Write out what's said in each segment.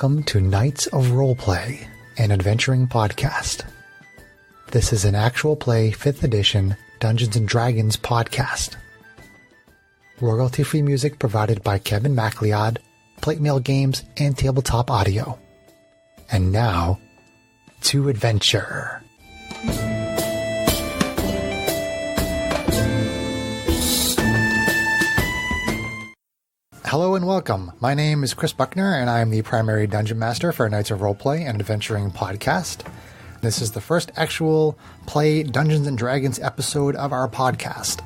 welcome to Knights of Roleplay, an adventuring podcast. This is an actual play 5th edition Dungeons & Dragons podcast. Royalty-free music provided by Kevin MacLeod, Plate Mail Games, and Tabletop Audio. And now, to adventure. Hello and welcome. My name is Chris Buckner, and I am the primary Dungeon Master for Knights of Roleplay and Adventuring podcast. This is the first actual play Dungeons & Dragons episode of our podcast.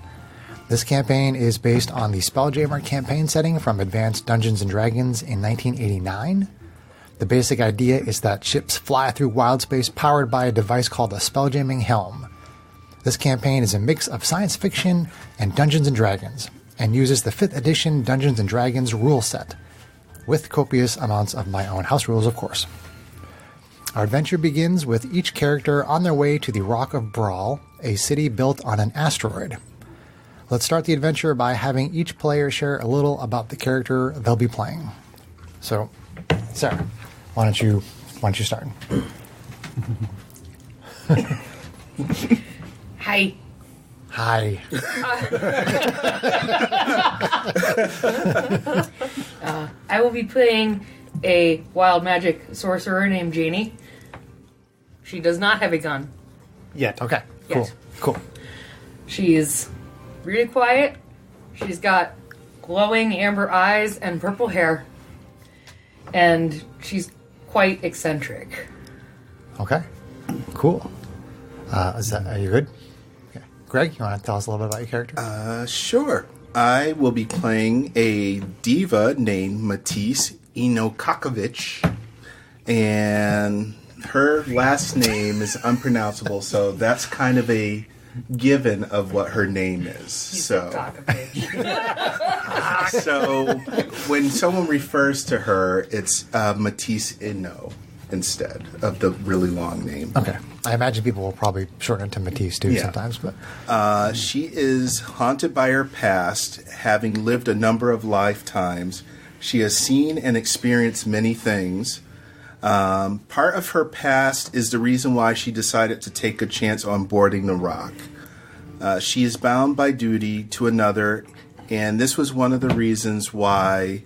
This campaign is based on the Spelljammer campaign setting from Advanced Dungeons & Dragons in 1989. The basic idea is that ships fly through wild space powered by a device called a spelljamming helm. This campaign is a mix of science fiction and Dungeons & Dragons, and uses the 5th edition Dungeons & Dragons rule set, with copious amounts of my own house rules, of course. Our adventure begins with each character on their way to the Rock of Brawl, a city built on an asteroid. Let's start the adventure by having each player share a little about the character they'll be playing. So, Sarah, why don't you start? Hi. Hi. I will be playing a wild magic sorcerer named Janie. She does not have a gun. Yet. Okay. Yet. Cool. She's really quiet. She's got glowing amber eyes and purple hair. And she's quite eccentric. Okay. Cool. Are you good? Okay. Greg, you want to tell us a little bit about your character? Sure. I will be playing a diva named Matisse Inokakovich, and her last name is unpronounceable, so that's kind of a given of what her name is. So when someone refers to her, it's Matisse Ino instead of the really long name. Okay. I imagine people will probably shorten it to Matisse too sometimes. But she is haunted by her past, having lived a number of lifetimes. She has seen and experienced many things. Part of her past is the reason why she decided to take a chance on boarding the Rock. She is bound by duty to another, and this was one of the reasons why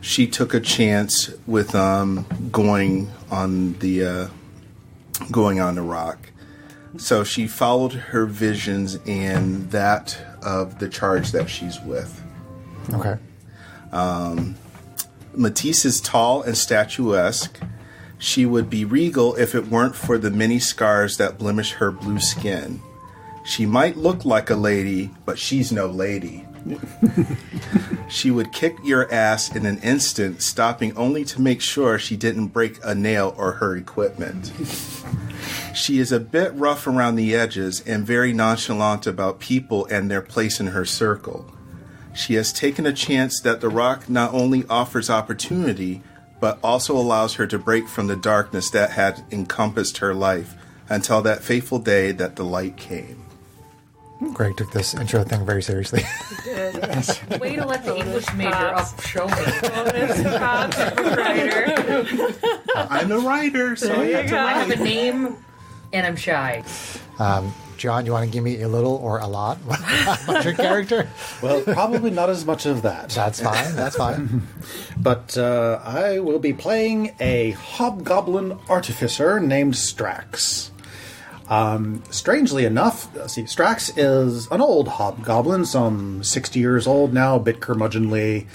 she took a chance with going on the Rock. So she followed her visions and that of the charge that she's with. okay. Matisse is tall and statuesque. She would be regal if it weren't for the many scars that blemish her blue skin. She might look like a lady, but she's no lady. She would kick your ass in an instant, stopping only to make sure she didn't break a nail or her equipment. She is a bit rough around the edges and very nonchalant about people and their place in her circle. She has taken a chance that the Rock not only offers opportunity, but also allows her to break from the darkness that had encompassed her life until that fateful day that the light came. Greg took this intro thing very seriously. Way to let the English major up show me. I'm the writer, so I have to I write. have a name, and I'm shy. John, you want to give me a little or a lot about your character? Well, probably not as much of that. That's fine. But I will be playing a hobgoblin artificer named Strax. Strangely enough, Strax is an old hobgoblin, some 60 years old now, a bit curmudgeonly.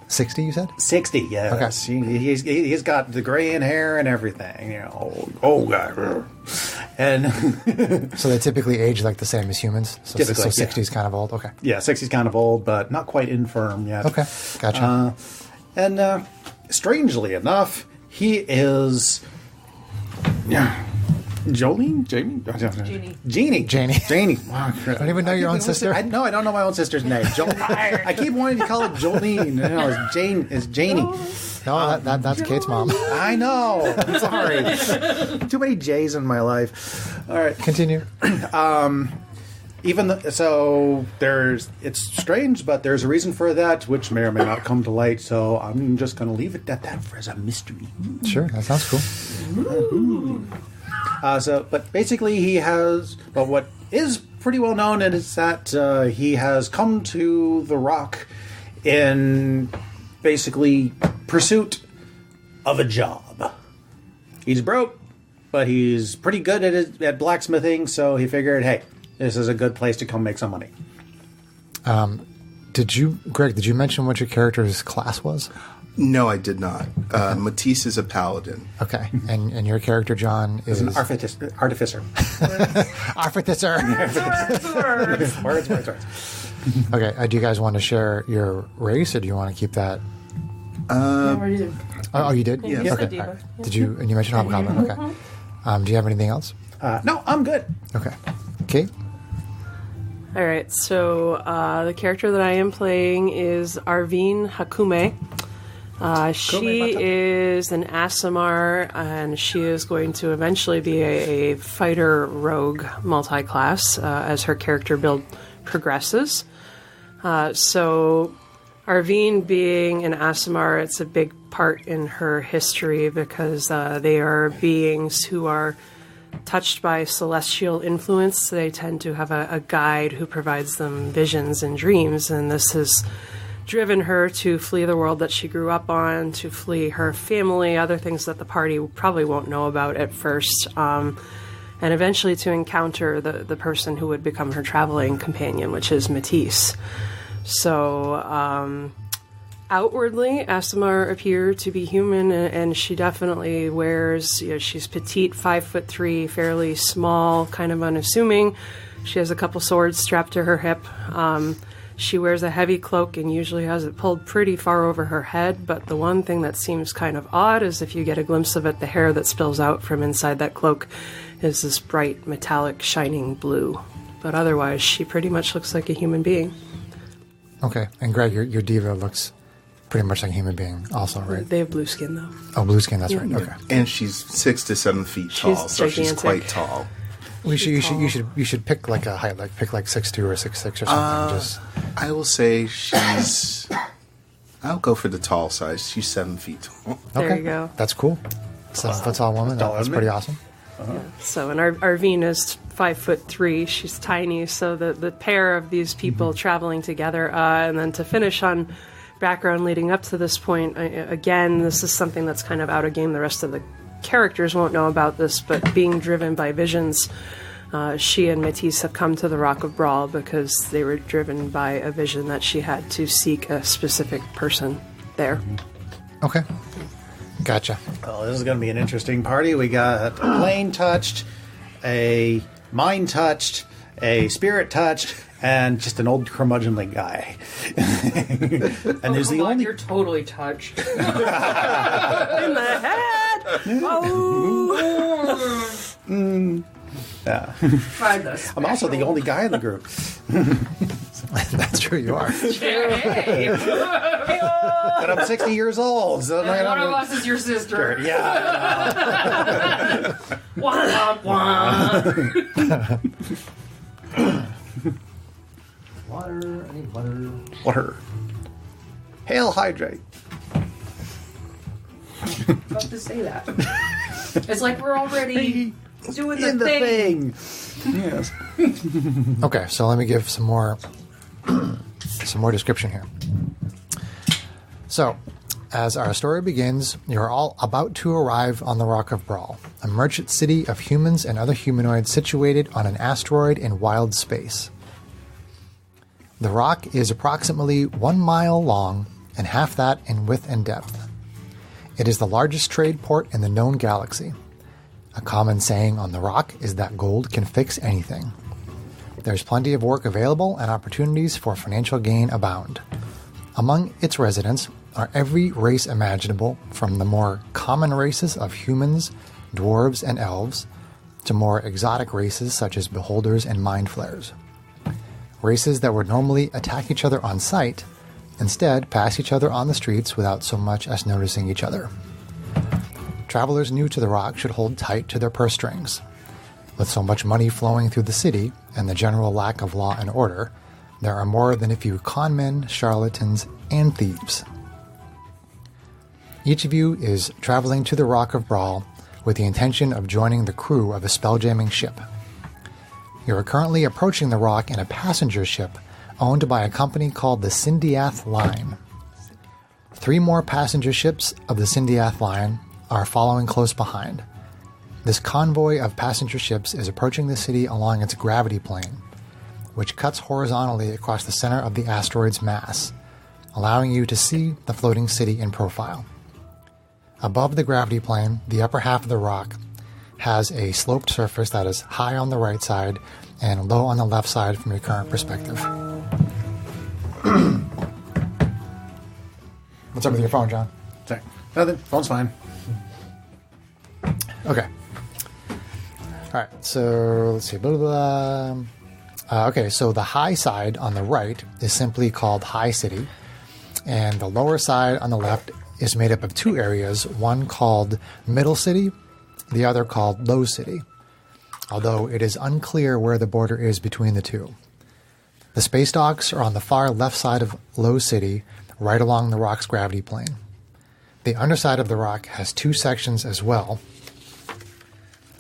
60, you said? 60, yes. Okay. He's got the gray in hair and everything, old guy. And so they typically age like the same as humans? So, typically, 60 is kind of old? Okay. Yeah, 60 is kind of old, but not quite infirm yet. Okay, gotcha. And strangely enough, he is... Jolene? Jeannie. I don't even know your own sister? I don't know my own sister's name. I keep wanting to call it Jolene. No, it's Janie. No, that's Kate's mom. I know. I'm sorry. Too many J's in my life. All right. Continue. So it's strange, but there's a reason for that, which may or may not come to light. So I'm just going to leave it at that as a mystery. Sure, that sounds cool. But basically, but what is pretty well known is that he has come to the Rock in basically pursuit of a job. He's broke, but he's pretty good at blacksmithing, so he figured, hey, this is a good place to come make some money. Greg, did you mention what your character's class was? No, I did not. Matisse is a paladin. Okay. And your character, John, is... an artificer. Artificer. Words. Okay. Do you guys want to share your race, or do you want to keep that... you did? Yes. Okay. Right. Did you... And you mentioned Hobgoblin. Okay. Do you have anything else? No, I'm good. Okay. Kate? All right, so the character that I am playing is Arvine Hakume. She is an Aasimar, and she is going to eventually be a fighter rogue multi-class as her character build progresses. So Arvine being an Aasimar, it's a big part in her history because they are beings who are touched by celestial influence. They tend to have a guide who provides them visions and dreams, and this has driven her to flee the world that she grew up on, to flee her family, other things that the party probably won't know about at first, and eventually to encounter the person who would become her traveling companion, which is Matisse. So outwardly, Aasimar appear to be human, and she definitely wears, she's petite, 5'3", fairly small, kind of unassuming. She has a couple swords strapped to her hip. She wears a heavy cloak and usually has it pulled pretty far over her head, but the one thing that seems kind of odd is if you get a glimpse of it, the hair that spills out from inside that cloak is this bright, metallic, shining blue. But otherwise, she pretty much looks like a human being. Okay. And Greg, your diva looks pretty much like a human being also, right? They have blue skin, though. Oh, blue skin, that's right. Okay. And she's 6 to 7 feet tall, so she's gigantic. quite tall. You should pick like a height, like pick like 6'2" or 6'6" or something. I will say I'll go for the tall size. She's 7 feet tall. There you go. That's cool. 7 foot tall woman. That's pretty awesome. So, and Arvine is 5'3". She's tiny. So the pair of these people traveling together, and then to finish on background leading up to this point, again, this is something that's kind of out of game. The rest of the characters won't know about this, but being driven by visions, she and Matisse have come to the Rock of Brawl because they were driven by a vision that she had to seek a specific person there. Okay. Gotcha. Well, this is going to be an interesting party. We got a plane touched, a mind touched, a spirit touched, and just an old curmudgeonly guy. And there's the only... You're totally touched. In the head! Oh! Yeah. Tried this. I'm also the only guy in the group. That's true, you are. Hey. But I'm 60 years old. So And one of us is your sister. Yeah. Wah, wah, wah. Water. I need water. Water. Hail hydrate. Love to say that. It's like we're already doing In the thing. Yes. Okay, so let me give some more description here. So, as our story begins, you're all about to arrive on the Rock of Brawl, a merchant city of humans and other humanoids situated on an asteroid in wild space. The rock is approximately 1 mile long and half that in width and depth. It is the largest trade port in the known galaxy. A common saying on the rock is that gold can fix anything. There's plenty of work available and opportunities for financial gain abound. Among its residents are every race imaginable, from the more common races of humans, dwarves, and elves, to more exotic races such as beholders and mind flayers. Races that would normally attack each other on sight instead pass each other on the streets without so much as noticing each other. Travelers new to the rock should hold tight to their purse strings. With so much money flowing through the city and the general lack of law and order, there are more than a few conmen, charlatans, and thieves. Each of you is traveling to the Rock of Brawl with the intention of joining the crew of a spelljamming ship. You are currently approaching the rock in a passenger ship owned by a company called the Sindiath Line. 3 more passenger ships of the Sindiath Line are following close behind. This convoy of passenger ships is approaching the city along its gravity plane, which cuts horizontally across the center of the asteroid's mass, allowing you to see the floating city in profile. Above the gravity plane, the upper half of the rock has a sloped surface that is high on the right side and low on the left side from your current perspective. What's up with your phone, John? Sorry. Nothing. Phone's fine. Okay. All right, so let's see. Blah, blah, blah. Okay, so the high side on the right is simply called High City, and the lower side on the left is made up of 2 areas, one called Middle City, the other called Low City, although it is unclear where the border is between the 2. The space docks are on the far left side of Low City, right along the rock's gravity plane. The underside of the rock has 2 sections as well,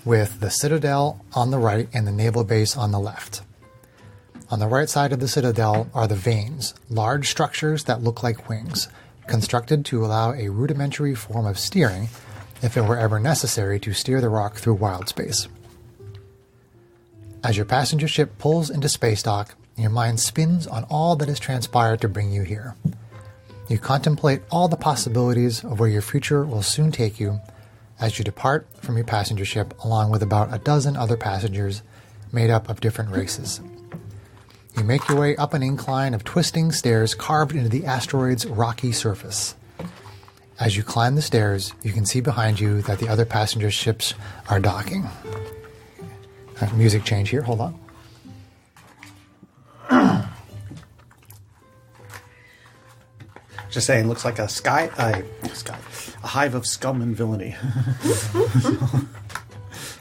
with the Citadel on the right and the naval base on the left. On the right side of the Citadel are the vanes, large structures that look like wings, constructed to allow a rudimentary form of steering if it were ever necessary to steer the rock through wild space. As your passenger ship pulls into space dock, your mind spins on all that has transpired to bring you here. You contemplate all the possibilities of where your future will soon take you as you depart from your passenger ship along with about a dozen other passengers made up of different races. You make your way up an incline of twisting stairs carved into the asteroid's rocky surface. As you climb the stairs, you can see behind you that the other passenger ships are docking. Music change here, hold on. Just saying, looks like a hive of scum and villainy.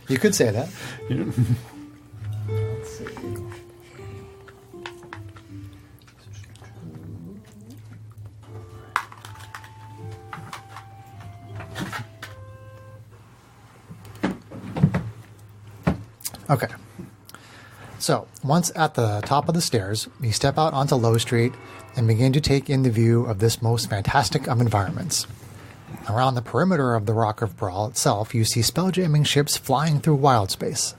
You could say that. Let's see. Okay. So, once at the top of the stairs, you step out onto Low Street and begin to take in the view of this most fantastic of environments. Around the perimeter of the Rock of Brawl itself, you see spelljamming ships flying through wild space.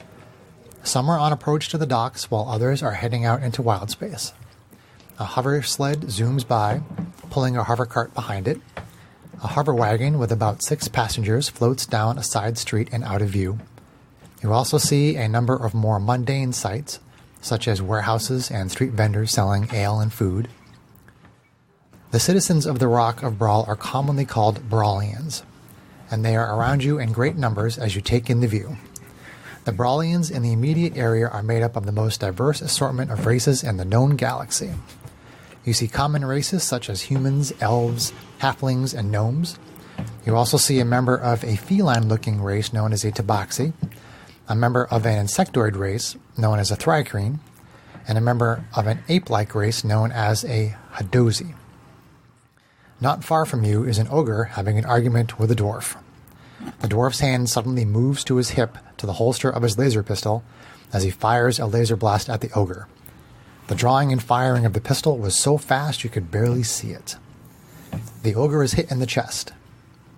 Some are on approach to the docks, while others are heading out into wild space. A hover sled zooms by, pulling a hover cart behind it. A hover wagon with about 6 passengers floats down a side street and out of view. You also see a number of more mundane sights, such as warehouses and street vendors selling ale and food. The citizens of the Rock of Brawl are commonly called Brawlians, and they are around you in great numbers as you take in the view. The Brawlians in the immediate area are made up of the most diverse assortment of races in the known galaxy. You see common races such as humans, elves, halflings, and gnomes. You also see a member of a feline-looking race known as a tabaxi, a member of an insectoid race known as a thrycreen, and a member of an ape-like race known as a hadozi. Not far from you is an ogre having an argument with a dwarf. The dwarf's hand suddenly moves to his hip to the holster of his laser pistol as he fires a laser blast at the ogre. The drawing and firing of the pistol was so fast you could barely see it. The ogre is hit in the chest.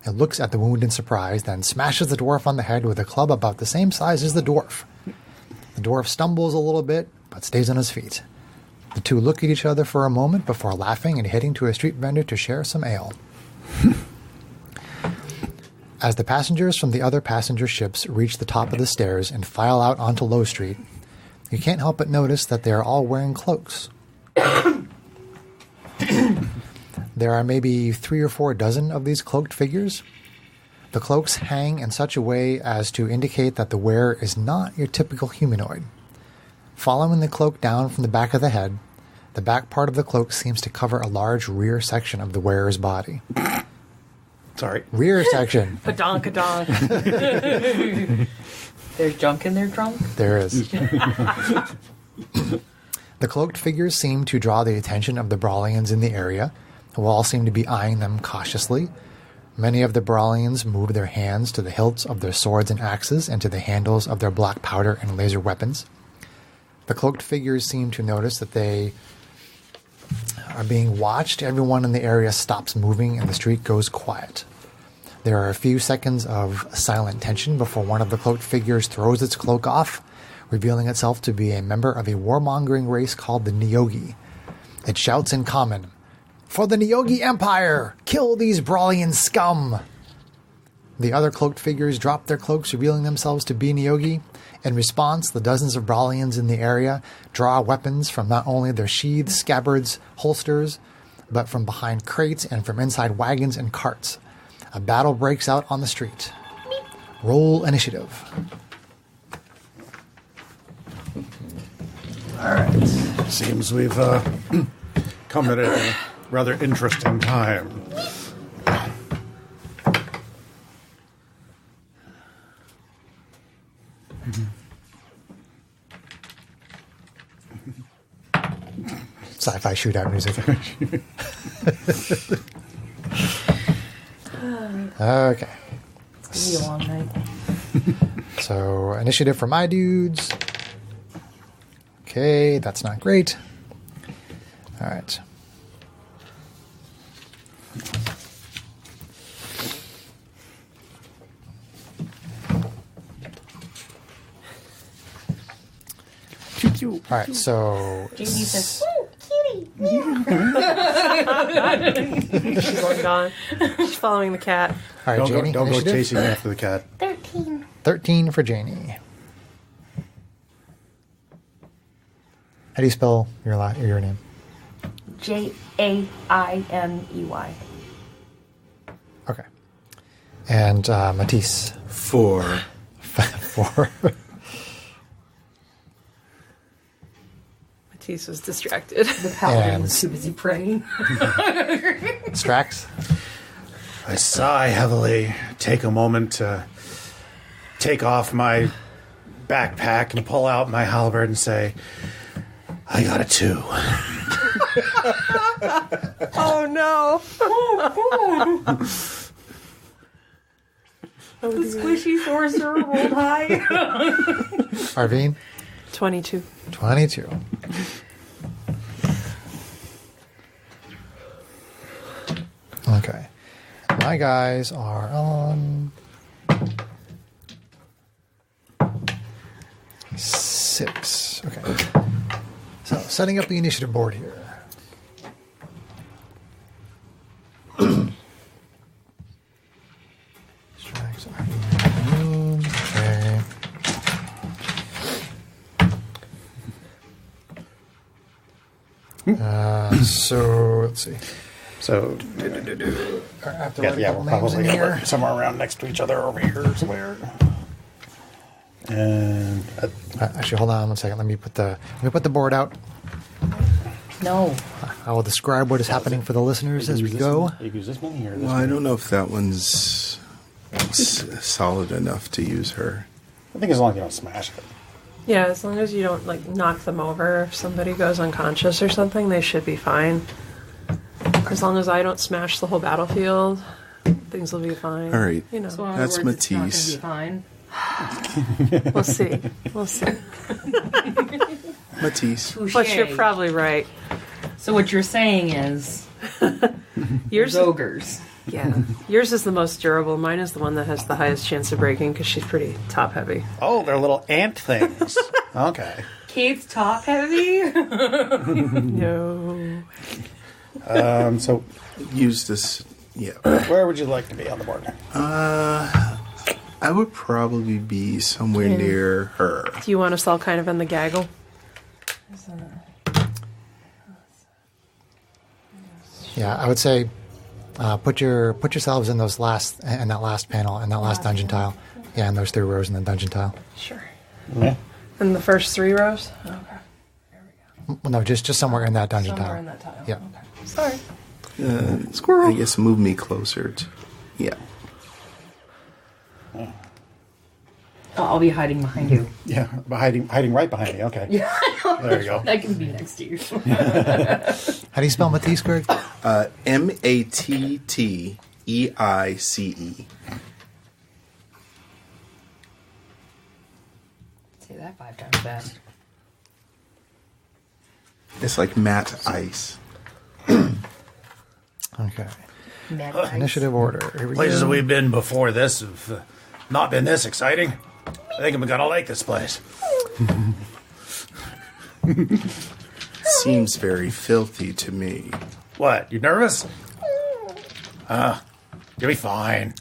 It looks at the wound in surprise, then smashes the dwarf on the head with a club about the same size as the dwarf. The dwarf stumbles a little bit, but stays on his feet. The two look at each other for a moment before laughing and heading to a street vendor to share some ale. As the passengers from the other passenger ships reach the top of the stairs and file out onto Low Street, you can't help but notice that they are all wearing cloaks. There are maybe 3 or 4 dozen of these cloaked figures. The cloaks hang in such a way as to indicate that the wearer is not your typical humanoid. Following the cloak down from the back of the head, the back part of the cloak seems to cover a large rear section of the wearer's body. Sorry. Rear section. Padonk-a-donk. There's junk in their trunk? There is. The cloaked figures seem to draw the attention of the Brawlians in the area, who all seem to be eyeing them cautiously. Many of the Brawlians move their hands to the hilts of their swords and axes and to the handles of their black powder and laser weapons. The cloaked figures seem to notice that they are being watched. Everyone in the area stops moving and the street goes quiet. There are a few seconds of silent tension before one of the cloaked figures throws its cloak off, revealing itself to be a member of a warmongering race called the Nyogi. It shouts in common, "For the Nyogi Empire! Kill these Brawlian scum!" The other cloaked figures drop their cloaks, revealing themselves to be Nyogi. In response, the dozens of Brawlians in the area draw weapons from not only their sheaths, scabbards, holsters, but from behind crates and from inside wagons and carts. A battle breaks out on the street. Roll initiative. All right. Seems we've come at a rather interesting time. Sci-fi shootout music. Okay. It's gonna be a long night. So, initiative for my dudes. Okay, that's not great. All right. All right, so Jamie says, "Ooh, kitty." She's long gone. She's following the cat. all right, Janie, Don't go initiative. chasing after the cat. 13. 13 for Janie. How do you spell your name? Jaimey. Okay. And Matisse. 4. 4. Matisse was distracted. The paladin And- was too busy praying. Strax. I sigh heavily, take a moment to take off my backpack and pull out my halberd and say, I got a 2. Oh no! The squishy sorcerer rolled high. Arvine. 22. 22. Okay. My guys are on 6. Okay. So, setting up the initiative board here. Strax, Arvine, okay. So, let's see. So, I have to yeah, write a we're couple names probably in here. somewhere around next to each other over here somewhere. And Actually, hold on one second. Let me put the board out. No. I will describe what is happening for the listeners as we go. You use this one here. This Well, I don't know if that one's solid enough to use her. I think as long as you don't smash it. Yeah, as long as you don't like knock them over. If somebody goes unconscious or something, they should be fine. As long as I don't smash the whole battlefield, things will be fine. All right. You know, So in other That's words, it's not gonna Matisse. be fine. we'll see. We'll see. Matisse. But you're Touche. probably right. So what you're saying is, Yours, ogres. yeah, yours is the most durable. Mine is the one that has the highest chance of breaking because she's pretty top heavy. Oh, they're little ant things. Okay. Kate's top heavy. No. So, Use this. Yeah. where would you like to be on the board? I would probably be somewhere near her. Do you want us all kind of in the gaggle? Yeah, I would say put yourselves in that last panel and that last dungeon tile. Yeah, and those 3 rows in the dungeon tile. Sure. Yeah. In the first 3 rows? Okay. Well, no, just somewhere in that dungeon Somewhere tile. in that tile. Yeah. Okay. Sorry. Squirrel. I guess move me closer to. Yeah. I'll be hiding behind you. Yeah, hiding right behind me. Okay. Yeah, There you go. I can be next to you. How do you spell Matisse, Greg? Matteeice. Say that 5 times fast. It's like matte ice. Okay. Mad Ice. Initiative order. Here we Places go. we've been before this have not been this exciting. I think I'm gonna like this place. Seems very filthy to me. What? You nervous? You'll be fine.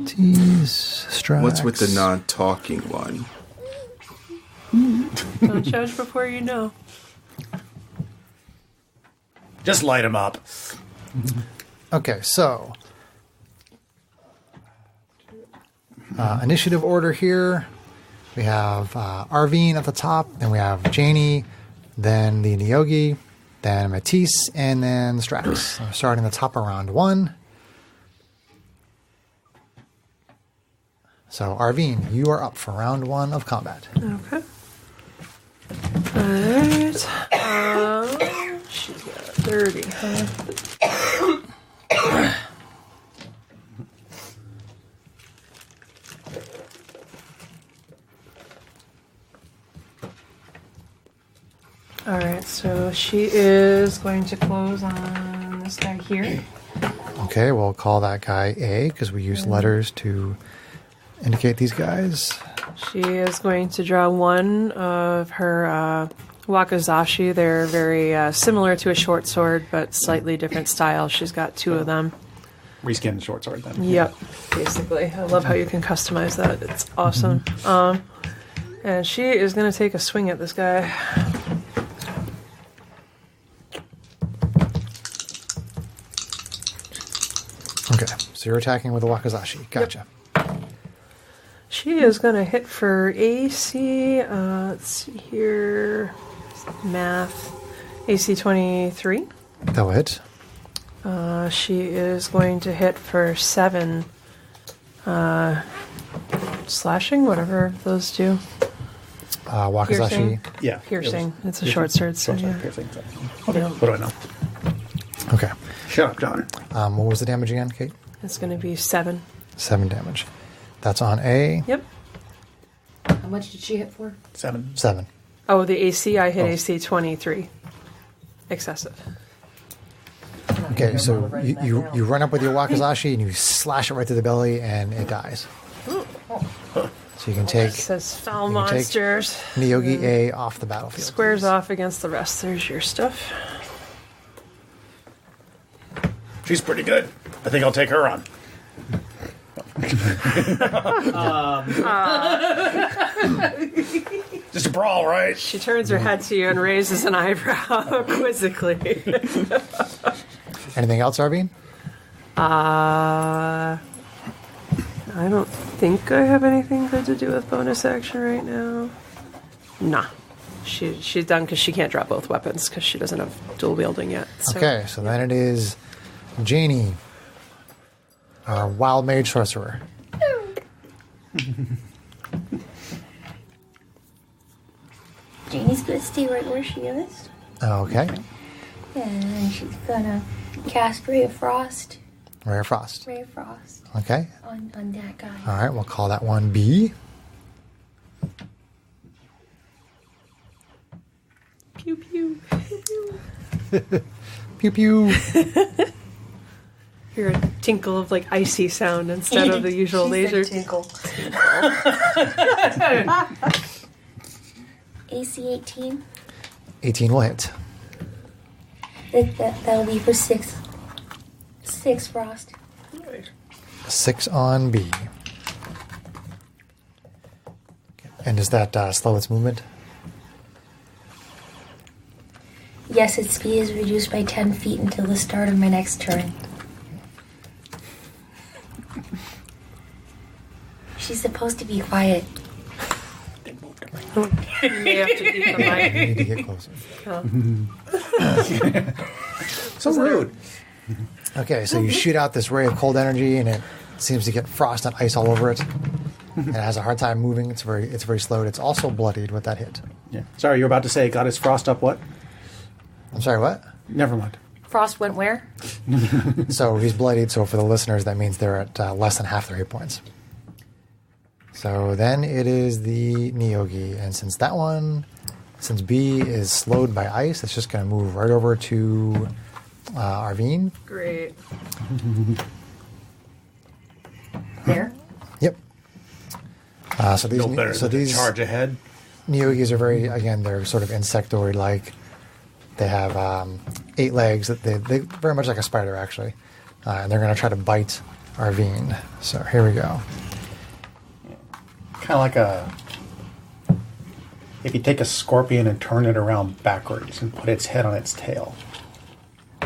Tease, Strax. What's with the non-talking one? Don't judge before you know. Just light him up. Okay, so initiative order here. We have Arvine at the top, then we have Janie, then the Nyogi, then Matisse, and then Strax. So we're starting the top of round 1. So Arvine, you are up for round 1 of combat. Okay. Alright. She's got 30, huh? Alright, so she is going to close on this guy here. Okay, we'll call that guy A because we use letters to indicate these guys. She is going to draw one of her wakizashi. They're very similar to a short sword, but slightly different style. She's got 2 of them. Reskin short sword then. Yep, basically. I love how you can customize that. It's awesome. And she is going to take a swing at this guy. Okay, so you're attacking with a wakizashi. Gotcha. She is going to hit for AC. Let's see here. Math. AC 23. That'll hit. She is going to hit for 7. Slashing, whatever those do. Wakizashi. Yeah. Piercing. It's a short sword, so Short sword, yeah. piercing. Okay. What do I know? Okay. Shut up, John. What was the damage again, Kate? It's going to be 7. 7 damage. That's on A. Yep. How much did she hit for? 7. 7. Oh, the AC, I hit AC 23. Excessive. Okay, so you run up with your wakizashi and you slash it right to the belly and it dies. So you can take It says foul you can take monsters. Nyogi A off the battlefield. Squares off against the rest. There's your stuff. She's pretty good. I think I'll take her on. Just a brawl, right? She turns her head to you and raises an eyebrow quizzically. Anything else, Arvine? I don't think I have anything good to do with bonus action right now. Nah. She's done because she can't drop both weapons because she doesn't have dual wielding yet. So. Okay, so then it is Janie, our wild mage sorcerer. Janie's gonna stay right where she is. Okay, And she's gonna cast Ray of Frost. Rare Frost. Ray of Frost Okay, on that guy. all right, we'll call that one B. Pew pew. Pew pew. Hear a tinkle of like icy sound instead of the usual She said laser. tinkle. AC 18. 18 will hit. That'll be for 6. 6 frost. 6 on B. And does that slow its movement? Yes, its speed is reduced by 10 feet until the start of my next turn. She's supposed to be quiet. You may have to eat the mic. You need to get closer. So rude. Okay, so you shoot out this ray of cold energy and it seems to get frost and ice all over it. And it has a hard time moving. It's very slow. It's also bloodied with that hit. Yeah. Sorry, you were about to say got his frost up what? I'm sorry, what? Never mind. Frost went where? So he's bloodied. So for the listeners, that means they're at less than half their hit points. So then it is the Neogi. And since B is slowed by ice, it's just going to move right over to Arvine. Great. There. Yep. So these, No better than these charge ahead. Neogis are they're sort of insectoid-like. They have 8 legs. They very much like a spider, actually. And they're going to try to bite Arvine. So here we go. Kind of like if you take a scorpion and turn it around backwards and put its head on its tail.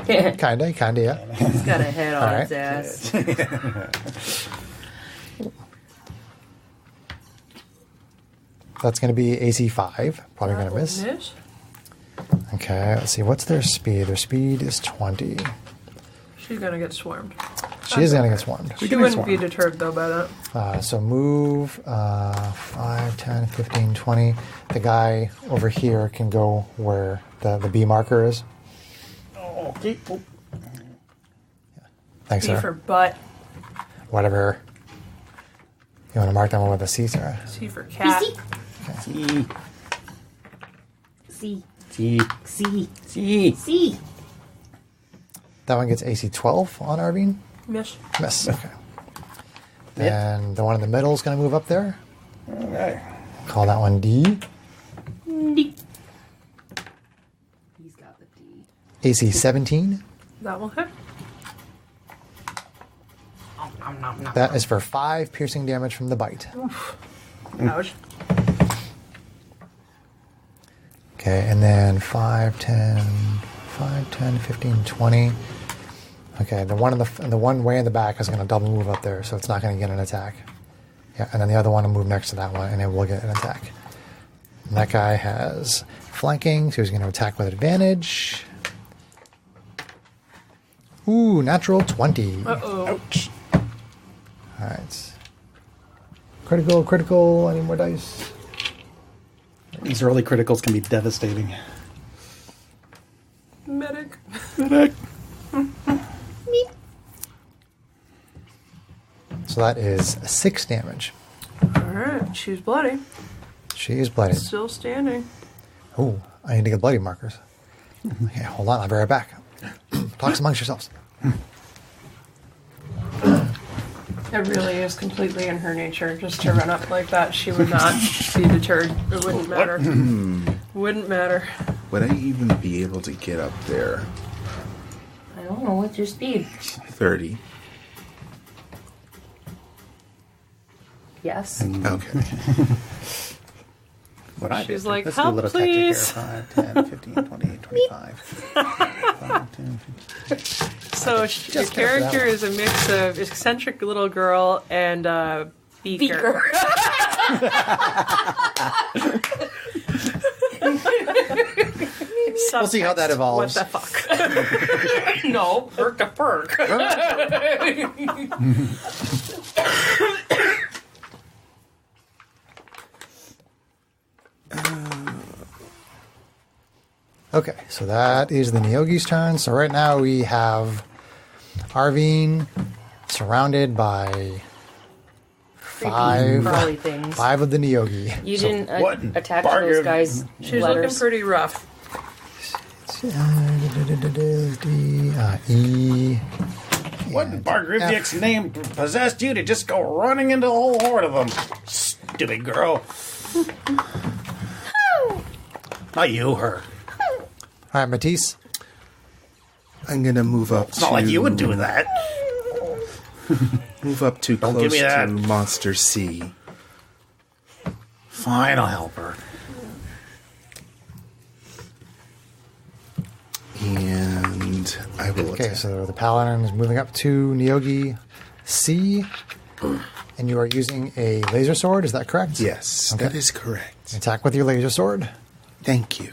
Kinda, yeah. It's got a head on All its right. ass. That's going to be AC 5. Probably going to miss. Okay, let's see. What's their speed? Their speed is 20. She's gonna get swarmed. She is going to get swarmed. She wouldn't be deterred though by that. So move 5, 10, 15, 20. The guy over here can go where the B marker is. Okay. Oh. Thanks, B sir. for butt. Whatever. You want to mark that one with a C, Sarah? C for cat. C. C. C. C. C. C. That one gets AC 12 on Arvine. Miss. Miss. Okay. Then the one in the middle is going to move up there. Okay. Call that one D. D. He's got the D. AC 17. That will hit. That is for 5 piercing damage from the bite. Ouch. Okay, and then 5, 10, 15, 20. Okay, the one way in the back is going to double move up there, so it's not going to get an attack. Yeah, and then the other one will move next to that one, and it will get an attack. And that guy has flanking, so he's going to attack with advantage. Ooh, natural 20. Uh-oh. Ouch. All right. Critical. Any more dice? These early criticals can be devastating. Medic. So that is 6 damage. Alright, she's bloody. She is bloodied. Still standing. Oh, I need to get bloody markers. Okay, hold on. I'll be right back. Talk amongst yourselves. It really is completely in her nature just to run up like that. She would not be deterred. It wouldn't matter. Wouldn't matter. Would I even be able to get up there? I don't know. What's your speed? 30. Yes. Okay. What I She's did. like, Let's do a help, little please. tactic here. 5, 10, 15, 20, 25. 5, 10, 15. So your care for that character one. is a mix of eccentric little girl and beaker. We'll see how that evolves. What the fuck? No, perk to perk. Okay, so that is the Neogi's turn. So right now we have Arvine surrounded by Crawly things. 5 of the Neogi. You didn't what in attach bargain? those guys' She's letters. looking pretty rough. E. What in Bargriviak's name possessed you to just go running into a whole horde of them? Stupid girl. Not you, her. All right, Matisse. I'm going to move up It's not like you would do that. Move up too Don't close give me that. to Monster C. Fine, I'll help her. And I will Okay, attack. so the Paladin is moving up to Neogi C, and you are using a laser sword. Is that correct? Yes, Okay. that is correct. Attack with your laser sword. Thank you.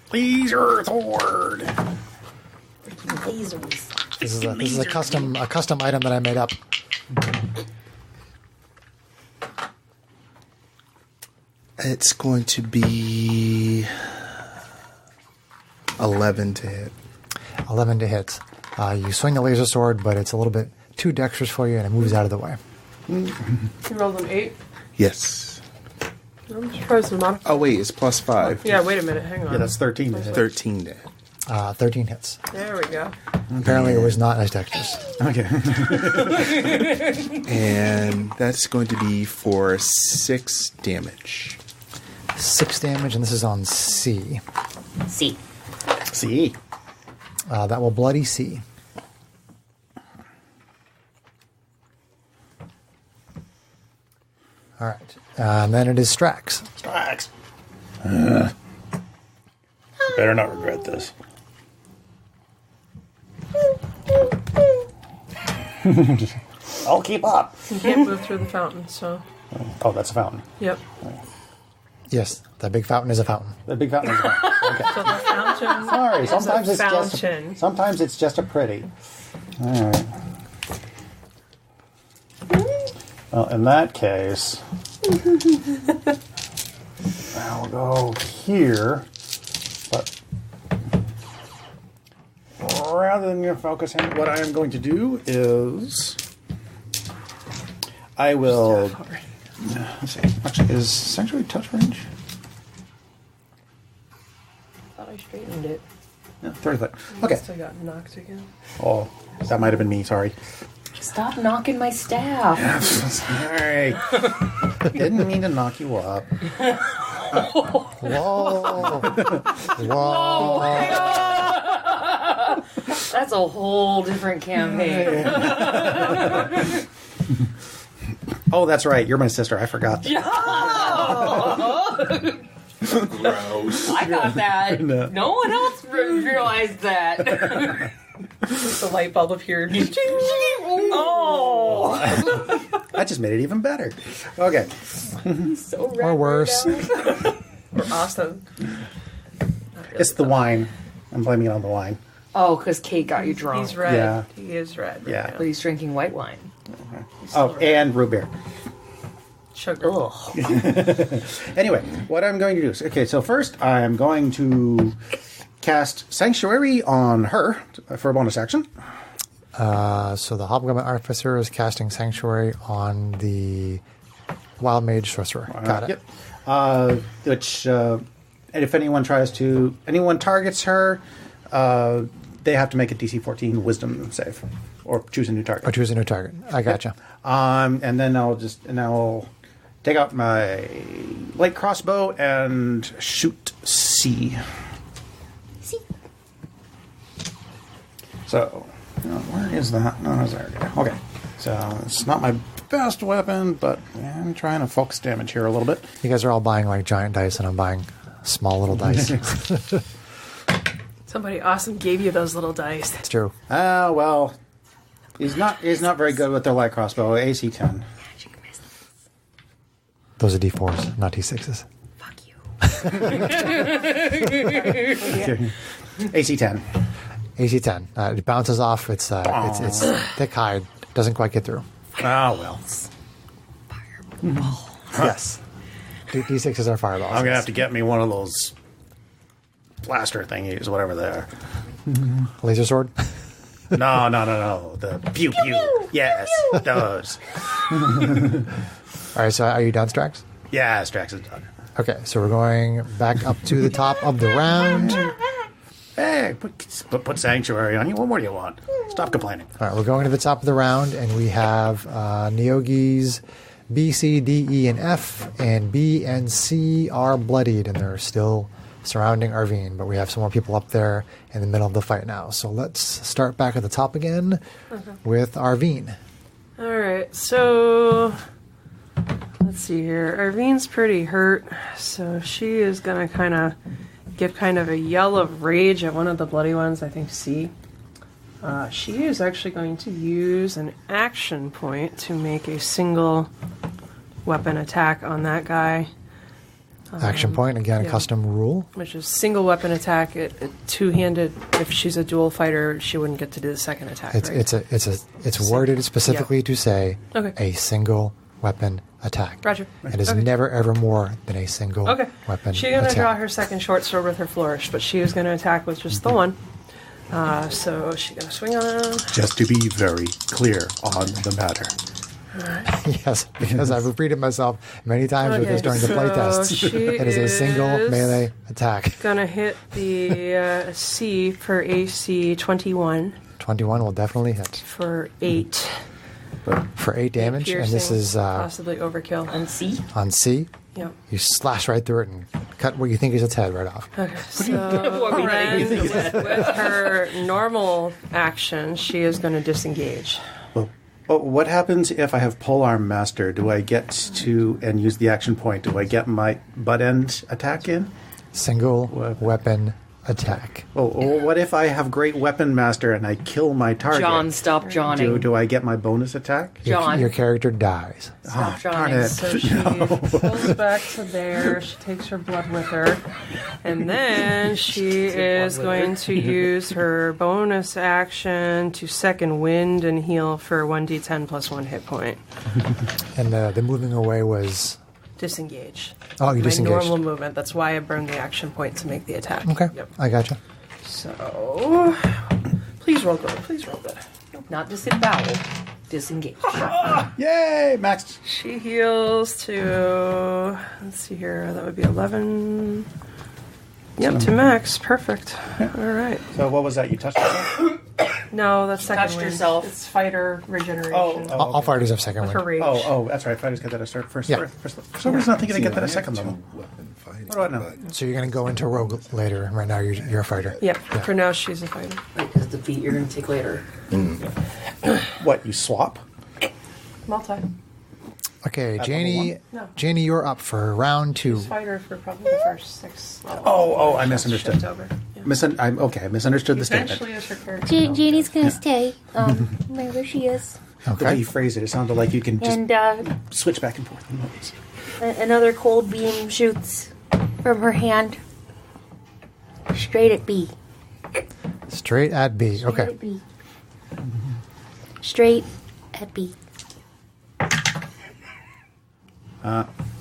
Please, Earthward. Lasers. This is a custom item that I made up. It's going to be 11 to hit. 11 to hit. You swing the laser sword, but it's a little bit too dexterous for you, and it moves out of the way. You rolled an 8? Yes. I'm surprised the modifier. Oh, wait, it's plus 5. Yeah, wait a minute. Hang on. Yeah, that's 13 to hit. 13 to hit. 13 hits. There we go. Apparently, it was not as dexterous. Okay. And that's going to be for 6 damage. 6 damage, and this is on C. See. See. That will bloody C. All right. And then it is Strax. Strax. Better not regret this. I'll keep up. You can't move through the fountain, so. Oh, that's a fountain. Yep. Yes, that big fountain is a fountain. The big fountain is a fountain. Okay. So the fountain. Sorry, is sometimes a it's just fountain. sometimes it's just a pretty. All right. Well, in that case, I'll go here, but rather than focusing, what I am going to do is I will. Let's see. Actually, is Sanctuary touch range? Thought I straightened it. Yeah, 30 foot. Okay. Still got knocked again. Oh, that might have been me. Sorry. Stop knocking my staff. Sorry. Didn't mean to knock you up. Whoa! Whoa! That's a whole different campaign. Oh, that's right. You're my sister. I forgot. Gross. I got that. No one else realized that. Just a light bulb appeared. Oh, I just made it even better. Okay. so red Or worse. right now. Or Austin. It's the wine. I'm blaming it on the wine. Oh, because Kate got you drunk. He's red. Yeah. He is red. right Yeah. now. But he's drinking white wine. Oh, and root beer. Sugar. Ugh. Anyway, what I'm going to do is, okay, so first I'm going to cast Sanctuary on her for a bonus action. So the Hobgoblin Artificer is casting Sanctuary on the Wild Mage Sorcerer. Got it. Yep. Which, and if anyone targets her, they have to make a DC 14 Wisdom save or choose a new target. Or choose a new target. I gotcha. And then I'll take out my light crossbow and shoot C. So, where is that? No, it's there. Okay. So, it's not my best weapon, but I'm trying to focus damage here a little bit. You guys are all buying like giant dice, and I'm buying small little dice. Somebody awesome gave you those little dice. It's true. Well, he's not very good with their light crossbow. AC 10. Those are D4s, not D6s. Fuck you. AC 10. AC 10. It bounces off. It's thick hide. Doesn't quite get through. Oh, well. Yes. D6s are fireballs. I'm going to have to get me one of those blaster thingies, whatever they are. Laser sword. No. The pew pew. Yes, those. All right. So are you done, Strax? Yeah, Strax is done. Okay. So we're going back up to the top of the round. Hey, put Sanctuary on you. What more do you want? Stop complaining. All right. We're going to the top of the round, and we have Neogi's B, C, D, E, and F, and B and C are bloodied, and they're still surrounding Arvine, but we have some more people up there in the middle of the fight now. So let's start back at the top again with Arvine. All right, so let's see here. Arvine's pretty hurt, so she is going to give kind of a yell of rage at one of the bloody ones, I think C. She is actually going to use an action point to make a single weapon attack on that guy. Action point, again, yeah. custom rule. Which is single weapon attack. Two-handed. If she's a dual fighter, she wouldn't get to do the second attack. It's right? it's worded specifically to say Okay. a single weapon attack. Roger. It is Okay. never ever more than a single Okay. weapon She's going to attack. draw her second short sword with her flourish, but she is going to attack with just the one. So she's going to swing on him. Just to be very clear on the matter. Yes, because I've repeated myself many times with this during the so playtests. she It is a single is melee attack. Gonna hit the C for AC 21 21 will definitely hit for 8. for 8 damage, and this Piercing, is possibly overkill. And C. on C. Yep. You slash right through it and cut what you think is its head right off. Okay, so What we then think is with her normal action, she is going to disengage. Well, what happens if I have Polearm Master? Do I get to, and use the action point, do I get my butt end attack in? Single Weapon. weapon attack. Oh, what if I have Great Weapon Master and I kill my target? John, stop Johnning. Do I get my bonus attack? John. Your character dies. Stop Darn Johnning. it. So she pulls back to there. She takes her blood with her. And then she is going to use her bonus action to second wind and heal for 1d10 plus 1 hit point. And the moving away was... Disengage. Oh, you My disengaged. normal movement. That's why I burned the action point to make the attack. Okay, Yep. I gotcha. So, please roll good. Please roll good. Not disembowel. Disengage. Yay, Max. She heals to, let's see here, that would be 11. Yep, to max. Perfect. All right. So what was that? You touched yourself? No, that's second Touched wind. yourself. It's fighter regeneration. All fighters have second With her wind. rage. Oh, that's right. Fighters get that at start first. Yeah. For some reason, I'm thinking I get that at second level. Fighting, What do I know? So you're going to go into rogue later. Right now, you're a fighter. Yep, for now she's a fighter. Because the feat you're going to take later. What, you swap? Multi. Okay, At Janie. level No. Janie, you're up for round 2. She's fighter for probably the first 6 levels. Oh, I misunderstood. Shift over. Yeah. I misunderstood the Eventually, statement. as her character. Janie's gonna stay. Remember she is. The way Okay. you phrased it, it sounded like you can just And switch back and forth. another cold beam shoots from her hand straight at B. Straight at B. Straight Okay. at B. Straight at B.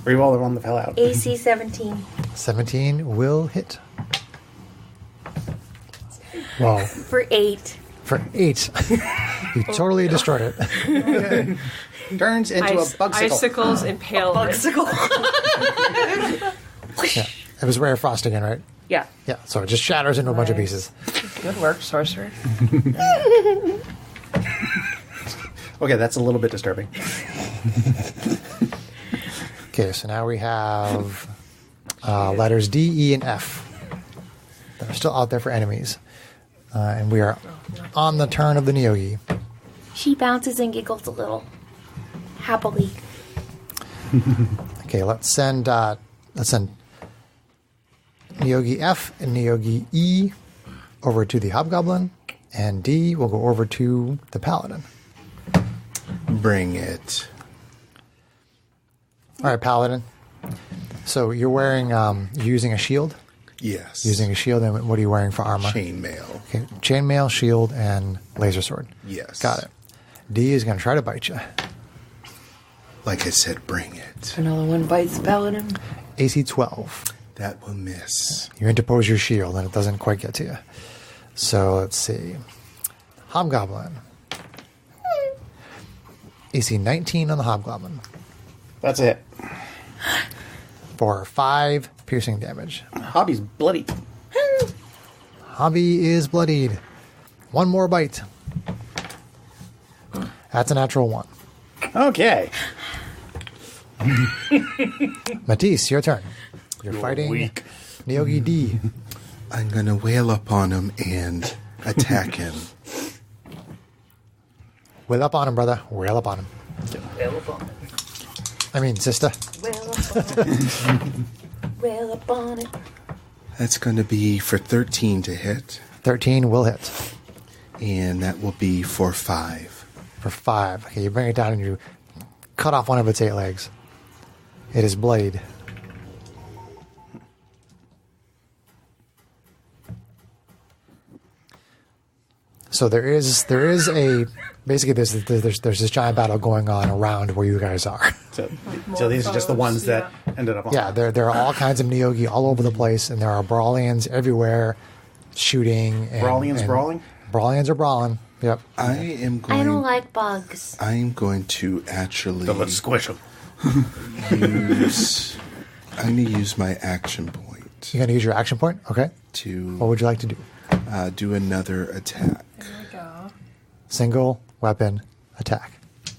Reroll the one that fell out. AC 17. 17 will hit. Wow. For 8. For 8. You totally destroyed it. Turns into a bugsicle. Icicles impale it. Yeah. It was rare frost again, right? Yeah. Yeah. So it just shatters into a bunch of Nice. pieces. Good work, sorcerer. Okay, that's a little bit disturbing. Okay, so now we have letters D, E, and F that are still out there for enemies. And we are on the turn of the Neogi. She bounces and giggles a little. Happily. Okay, let's send Neogi F and Neogi E over to the Hobgoblin, and D will go over to the Paladin. Bring it. All right, Paladin. So you're wearing, you're using a shield? Yes. Using a shield, and what are you wearing for armor? chainmail. Okay, chainmail, shield, and laser sword. Yes. Got it. D is going to try to bite you. Like I said, bring it. Another one bites Paladin. AC 12. That will miss. You interpose your shield, and it doesn't quite get to you. So let's see. Hobgoblin. AC 19 on the Hobgoblin That's it. for 5 piercing damage. Hobby's bloody. Hobby is bloodied. One more bite. That's a natural 1. Okay. Matisse, your turn. You're fighting weak. Neogi D. I'm going to wail up on him and attack him. Wheel up on him, brother. Wheel up on him. I mean, sister. Well up on it. That's going to be for 13 to hit, 13 will hit and that will be for 5. for 5. Okay, you bring it down and you cut off one of its 8 legs. It is bloodied. So there is a basically there's this giant battle going on around where you guys are. So these are just the ones that ended up on. Yeah, there are all kinds of Neogi all over the place, and there are Brawlians everywhere shooting. And, Brawlians and brawling? Brawlians are brawling. Yep. I don't like bugs. I am going to actually Let's squish them. use. I'm going to use my action point You're going to use your action point? Okay. to What would you like to do? do another attack. Single weapon attack.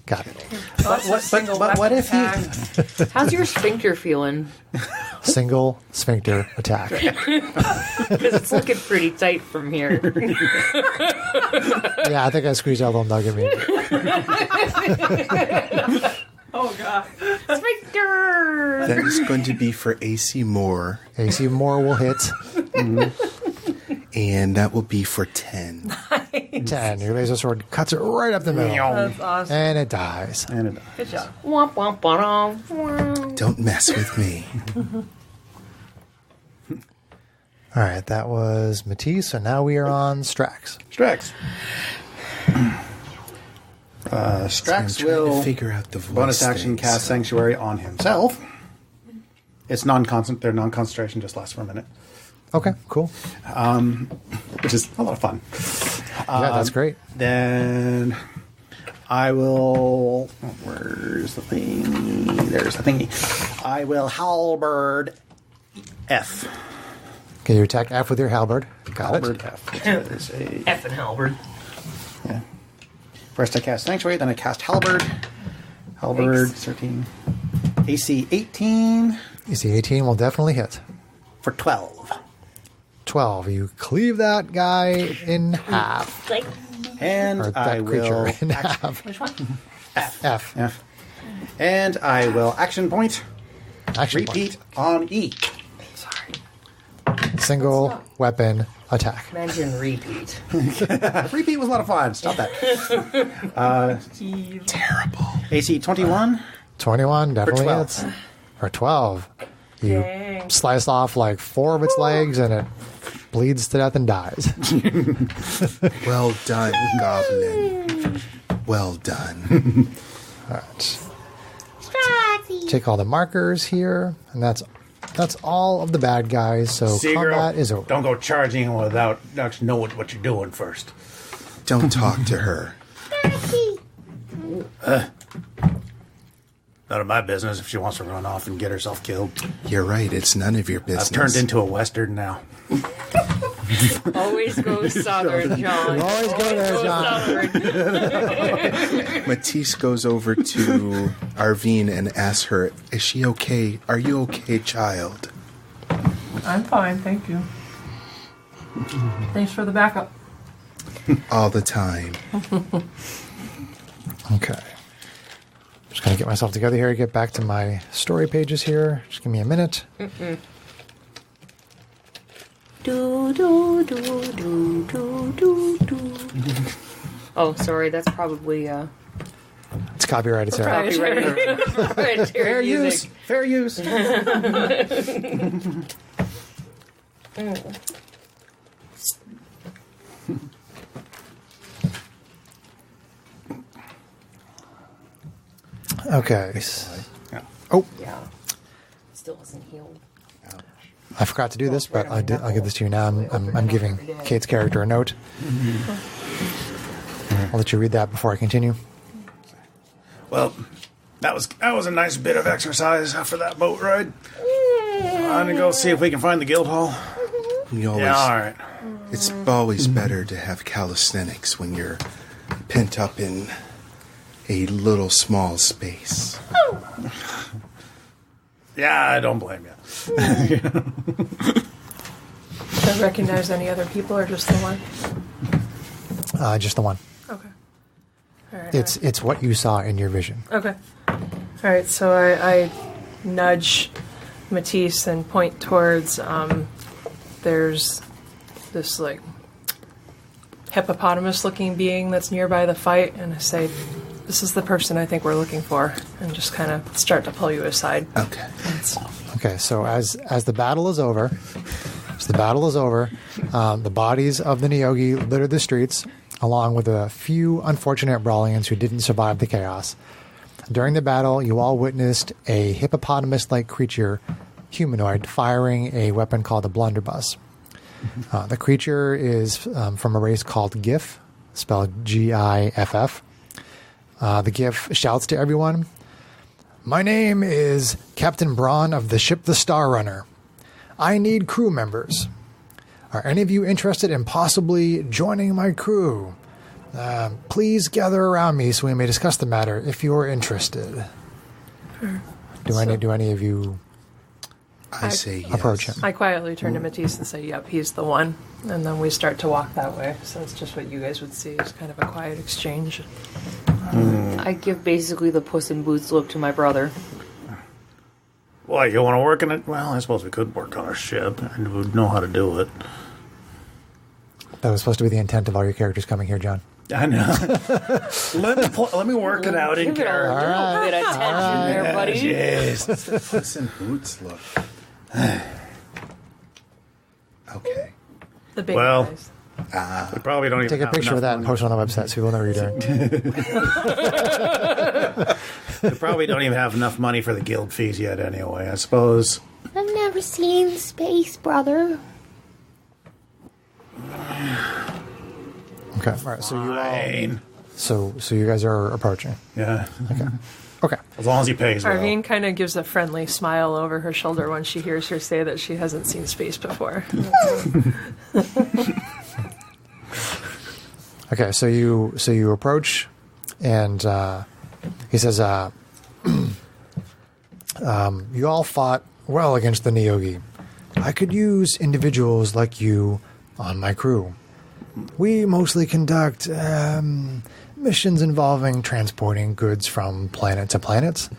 Got it. But what if he... How's your sphincter feeling? Single sphincter attack. Because it's looking pretty tight from here. Yeah, I think I squeezed out a little nugget meat. Oh god. Sphincter! That is going to be for AC Moore, AC Moore will hit. and that will be for 10. 10. Your laser sword cuts it right up the middle. That's awesome. And it dies. And it, Good job. Womp womp womp. Don't mess with me. All right, that was Matisse. So now we are on Strax. Strax. Strax I'm trying will to figure out the voice bonus action thing, cast so- Sanctuary on himself. It's non-constant. Their non-concentration just lasts for a minute, Okay, cool. which is a lot of fun. Yeah, that's great. Then I will. Where's the thing? There's the thingy. I will halberd F. Okay, you attack F with your halberd. Got Halberd it. F. Which is a, F and Halberd. yeah. First I cast Sanctuary, then I cast Halberd. Halberd 13. AC 18 AC 18 will definitely hit. for 12. 12. You cleave that guy in half. Like, And Or I that creature will in half. F. F. And I will action point. Action Repeat on E. point. Single weapon attack. Mention repeat. Repeat was a lot of fun. Stop that. Terrible. AC 21. 21 definitely 12. hits. For 12. You Dang. slice off like 4 of its legs and it bleeds to death and dies. Well done, Goblin. Well done. All right. Take all the markers here, and that's all of the bad guys. So See, combat girl, is over. don't go charging without actually knowing what you're doing first. Don't talk to her. None of my business if she wants to run off and get herself killed. You're right. It's none of your business. I've turned into a Western now. Always go southern, John. Always go there, John. Southern. Matisse goes over to Arvine and asks her, "Is she okay? Are you okay, child?" I'm fine, thank you. Thanks for the backup. All the time. Okay. Just going to get myself together here, get back to my story pages here. Just give me a minute. do do do do do do do. Oh, sorry, that's probably It's copyrighted, Sarah. copyrighted. Fair use. Fair use. Okay. Oh, Yeah. Still isn't healed. I forgot to do this, but I'll give this to you now. I'm giving Kate's character a note. I'll let you read that before I continue. Well, that was a nice bit of exercise after that boat ride. I'm gonna go see if we can find the guild hall. We always, Yeah, all right. It's always better to have calisthenics when you're pent up in a little small space. Yeah, I don't blame you. Do I recognize any other people or just the one? Just the one. Okay. All right. It's what you saw in your vision. Okay. All right. So I nudge Matisse and point towards. There's this like hippopotamus-looking being that's nearby the fight, and I say, "This is the person I think we're looking for," and just kind of start to pull you aside. Okay. Okay, so as the battle is over, the bodies of the Neogi litter the streets, along with a few unfortunate Brawlians who didn't survive the chaos. During the battle, you all witnessed a hippopotamus-like creature, humanoid, firing a weapon called a blunderbuss. The creature is from a race called GIF, spelled Giff. The GIF shouts to everyone, "My name is Captain Braun of the ship the Star Runner. I need crew members. Are any of you interested in possibly joining my crew? Please gather around me so we may discuss the matter if you are interested." Do any of you I say yes. approach him? I quietly turn to Matisse and say, "Yep, he's the one." And then we start to walk that way. So it's just what you guys would see as kind of a quiet exchange. I give basically the Puss in Boots look to my brother. Why, you want to work in it? Well, I suppose we could work on a ship and we'd know how to do it. That was supposed to be the intent of all your characters coming here, John. I know. let me work it out in Give it a character. little bit of attention there, buddy. Yes. Puss in Boots look. Okay. The big Well, guys. We probably don't even Take a have picture of enough that and money. post it on the website so people know what you're doing. We probably don't even have enough money for the guild fees yet anyway, I suppose. I've never seen space, brother. Okay, all right. So you all, Fine. so you guys are approaching. Yeah. Okay. As long as he pays well. Arvine kind of gives a friendly smile over her shoulder when she hears her say that she hasn't seen space before. Okay, so you approach, and he says, "You all fought well against the Neogi. I could use individuals like you on my crew. We mostly conduct missions involving transporting goods from planet to planet,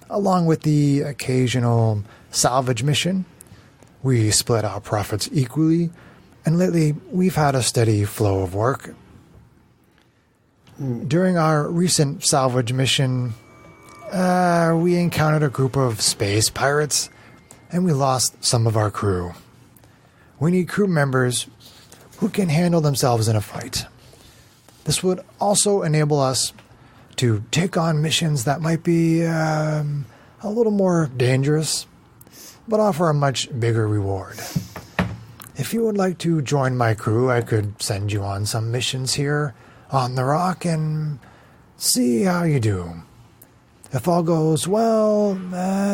along with the occasional salvage mission. We split our profits equally, and lately we've had a steady flow of work. During our recent salvage mission, we encountered a group of space pirates, and we lost some of our crew. We need crew members who can handle themselves in a fight. This would also enable us to take on missions that might be a little more dangerous, but offer a much bigger reward. If you would like to join my crew, I could send you on some missions here on the rock and see how you do. If all goes well,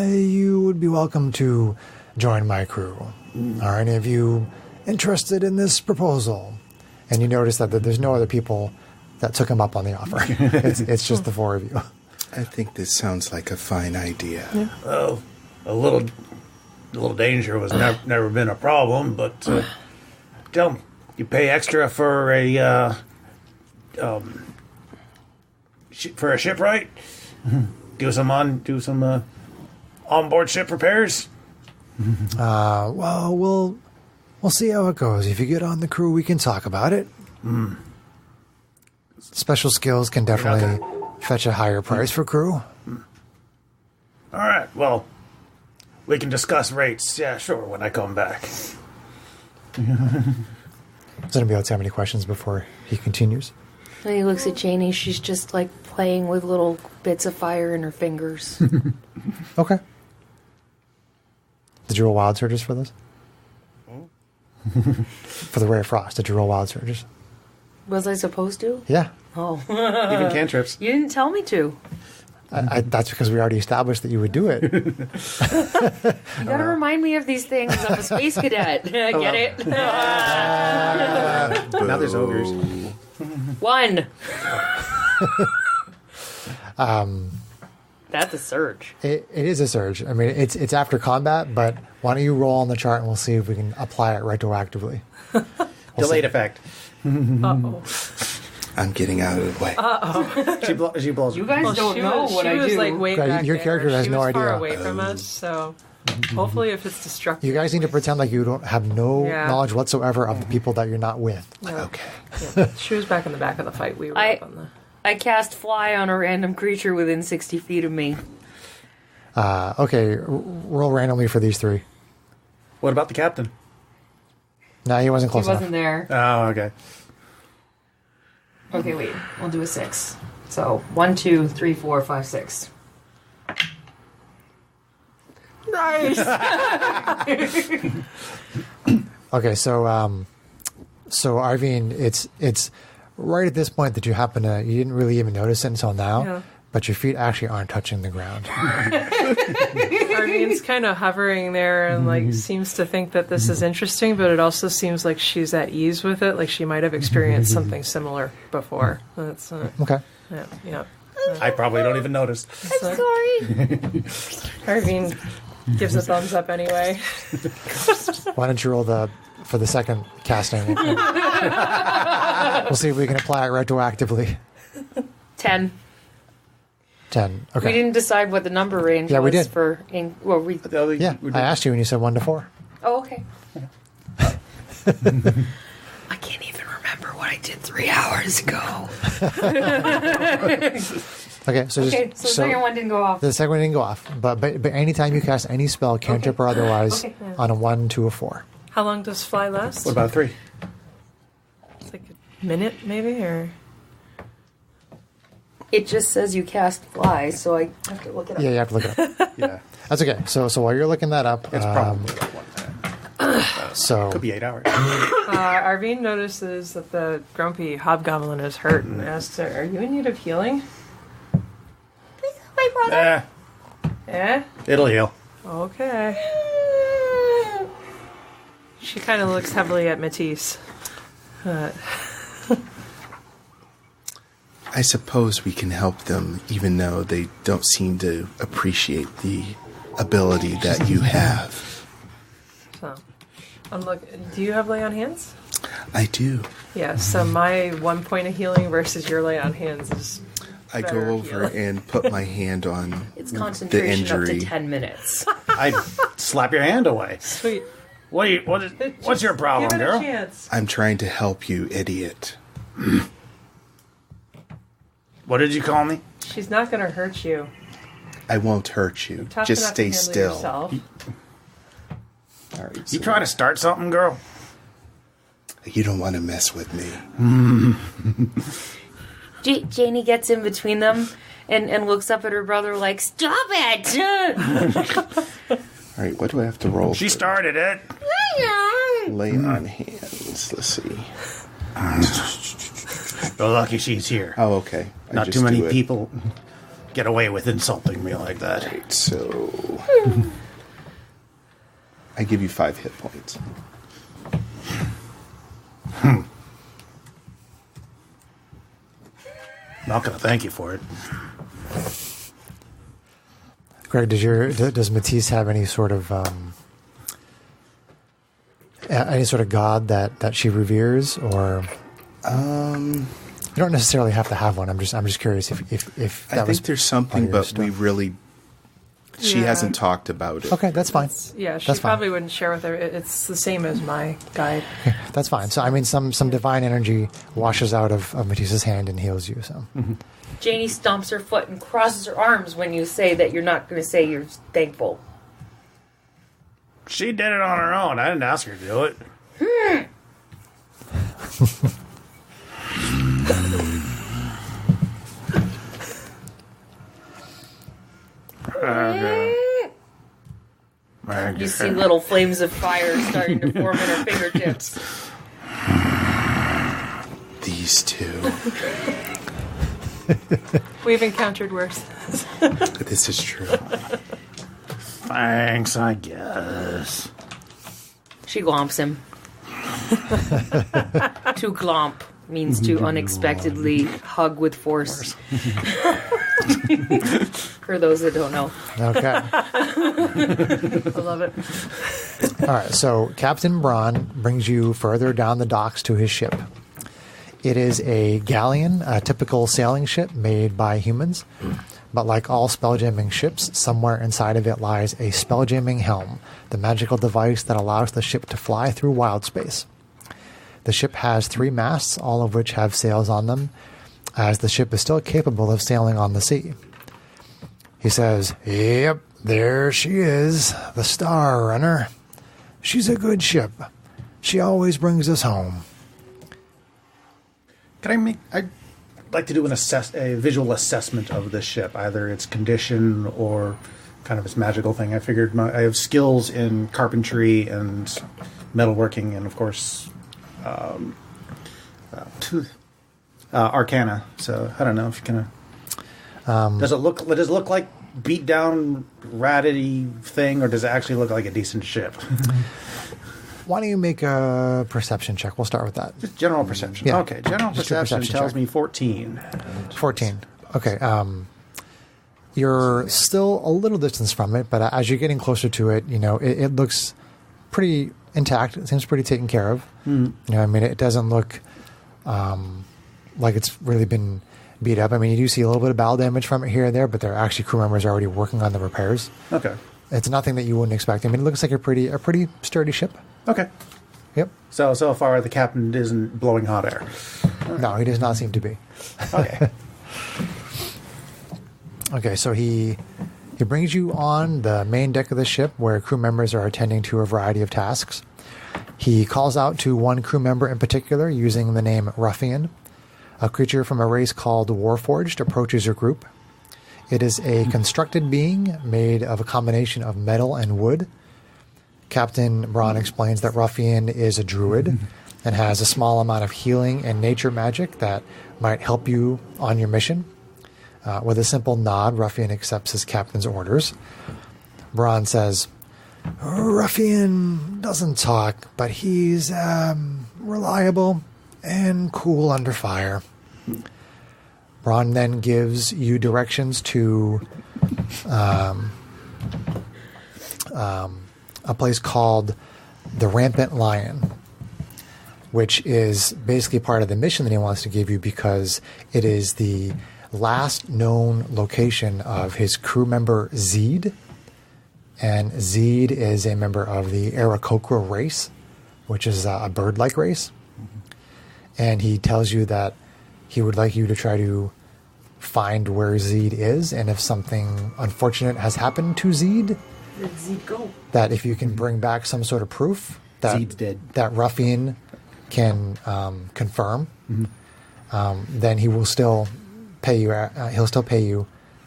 you would be welcome to join my crew. Are any of you interested in this proposal?" And you notice that there's no other people that took him up on the offer. It's just the four of you. I think this sounds like a fine idea. Well, a little danger was never been a problem, but tell me, you pay extra for a shipwright? Do some onboard ship repairs? Well, we'll see how it goes. If you get on the crew, we can talk about it. Special skills can definitely fetch a higher price for crew. All right, well, we can discuss rates. Yeah, sure, when I come back. Does anybody else have any questions before he continues? And he looks at Janie. She's just like playing with little bits of fire in her fingers. Okay. Did you roll wild surges for this? For the Ray of Frost, did you roll wild surges? Was I supposed to? Yeah. Oh. Even cantrips. You didn't tell me to. That's because we already established that you would do it. You gotta remind me of these things. I'm a space cadet. Get it? Now there's ogres. 1. That's a surge. It is a surge. I mean, it's after combat, but why don't you roll on the chart and we'll see if we can apply it retroactively. Delayed effect. Uh-oh. I'm getting out of the way. She blows. You guys don't know what I was do. like way Right, back your there. character has she no was far idea. away from us, so hopefully if it's destructive. You guys need to pretend like you don't have no Yeah. knowledge whatsoever of the people that you're not with. Okay. Yeah. She was back in the back of the fight. We were up on the... I cast fly on a random creature within 60 feet of me. Okay, roll randomly for these three. What about the captain? No, he wasn't He close wasn't enough. there. Oh, okay. Okay, wait. We'll do a 6. So 1, 2, 3, 4, 5, 6. Nice. Okay, so Arvine, it's right at this point that you didn't really even notice it until now, Yeah. but your feet actually aren't touching the ground. Arvine's kind of hovering there and like seems to think that this is interesting, but it also seems like she's at ease with it. Like she might have experienced something similar before. That's Okay. yeah. I probably don't even notice. I'm sorry. Arvine gives a thumbs up anyway. Why don't you roll for the second casting? We'll see if we can apply it retroactively. 10. 10. Okay. We didn't decide what the number range Yeah, was we did. for. We. Yeah, I asked you and you said 1 to 4. Oh, okay. I can't even remember what I did 3 hours ago. Okay, so Okay, so the second one didn't go off. The second one didn't go off, but anytime you cast any spell, cantrip or otherwise, Okay. on a 1 to a 4. How long does fly last? What about 3? It's like a minute, maybe, or It just says you cast fly, so I have to look it up. Yeah, you have to look it up. Yeah. That's okay. So while you're looking that up, It's probably like 1 minute. so Could be 8 hours. Arvine notices that the grumpy hobgoblin is hurt and asks her, "Are you in need of healing?" Please, my brother. Eh? It'll heal. Okay. She kind of looks heavily at Matisse. I suppose we can help them, even though they don't seem to appreciate the ability that you have. So, do you have lay on hands? I do. Yeah. So my 1 point of healing versus your lay on hands is. I go Better over heal. and put my hand on It's the concentration up to injury. 10 minutes. I'd slap your hand away. Sweet. What's your problem, Give it girl? a chance. I'm trying to help you, idiot. What did you call me? She's not going to hurt you. I won't hurt you. Tough Just enough to stay handle still. yourself. All right, You so trying to start something, girl? you don't want to mess with me. Janie gets in between them and looks up at her brother like, "Stop it!" All right, what do I have to roll? She for started it. lay on hands. Let's see. You're lucky she's here. Oh, okay. I Not just too many do it. people get away with insulting me like that. Right, so I give you 5 hit points. Not gonna thank you for it. Greg, does Matisse have any sort of god that she reveres, or you don't necessarily have to have one. I'm just curious if that I was think there's part something, of your but we stuff. really. She Yeah. hasn't talked about it. Okay, that's fine. Yeah, she That's fine. probably wouldn't share with her. It's the same as my guide. That's fine. So I mean, some divine energy washes out of Matisse's hand and heals you. So Janie stomps her foot and crosses her arms when you say that you're not going to say you're thankful. She did it on her own. I didn't ask her to do it. You see little flames of fire starting to form in her fingertips. These two. We've encountered worse. This is true. Thanks, I guess. She glomps him. To glomp means to unexpectedly hug with force. For those that don't know. okay. I love it. All right, so Captain Braun brings you further down the docks to his ship. It is a galleon, a typical sailing ship made by humans. But like all spelljamming ships, somewhere inside of it lies a spelljamming helm, the magical device that allows the ship to fly through wild space. The ship has 3 masts, all of which have sails on them, as the ship is still capable of sailing on the sea. He says, "Yep, there she is, the Star Runner. She's a good ship. She always brings us home." Can I make? like to do a visual assessment of the ship, either its condition or kind of its magical thing. I figured I have skills in carpentry and metalworking, and of course, arcana. So I don't know if you kind of does it look like beat down ratty thing, or does it actually look like a decent ship? Why don't you make a perception check? We'll start with that. Just general perception. Yeah. Okay, general Just your perception perception tells check. me 14. 14. Okay. You're still a little distance from it, but as you're getting closer to it, it looks pretty intact. It seems pretty taken care of. It doesn't look like it's really been beat up. I mean, you do see a little bit of bow damage from it here and there, but there are actually crew members already working on the repairs. Okay. It's nothing that you wouldn't expect. I mean, it looks like a pretty sturdy ship. Okay. Yep. So far, the captain isn't blowing hot air. No, he does not seem to be. Okay. Okay, so he brings you on the main deck of the ship where crew members are attending to a variety of tasks. He calls out to one crew member in particular using the name Ruffian. A creature from a race called Warforged approaches your group. It is a constructed being made of a combination of metal and wood. Captain Braun explains that Ruffian is a druid and has a small amount of healing and nature magic that might help you on your mission. With a simple nod, Ruffian accepts his captain's orders. Braun says, Ruffian doesn't talk, but he's reliable and cool under fire. Braun then gives you directions to a place called the Rampant Lion, which is basically part of the mission that he wants to give you because it is the last known location of his crew member Zeed. And Zeed is a member of the Aarakocra race, which is a bird-like race. And he tells you that he would like you to try to find where Zeed is, and if something unfortunate has happened to Zeed, Where'd Zeed go? that if you can bring back some sort of proof that Zeed's dead. that Ruffian can confirm, then he will still pay you. He'll still pay you,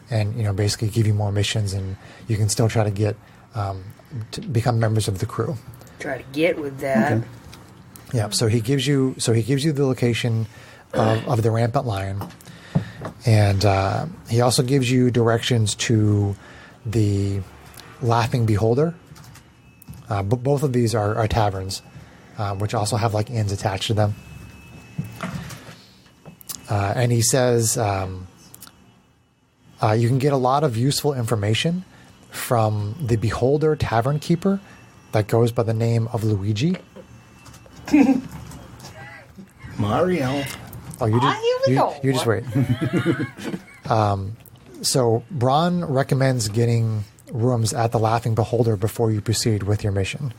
and basically give you more missions, and you can still try to get to become members of the crew. Try to get with that. Okay. Yeah. So he gives you the location of the Rampant Lion, and he also gives you directions to the Laughing Beholder. Both of these are taverns, which also have like inns attached to them. And he says you can get a lot of useful information from the Beholder Tavern Keeper that goes by the name of Luigi. Mario. Oh, you just, here we go. you just wait. So Braun recommends getting rooms at the Laughing Beholder before you proceed with your mission.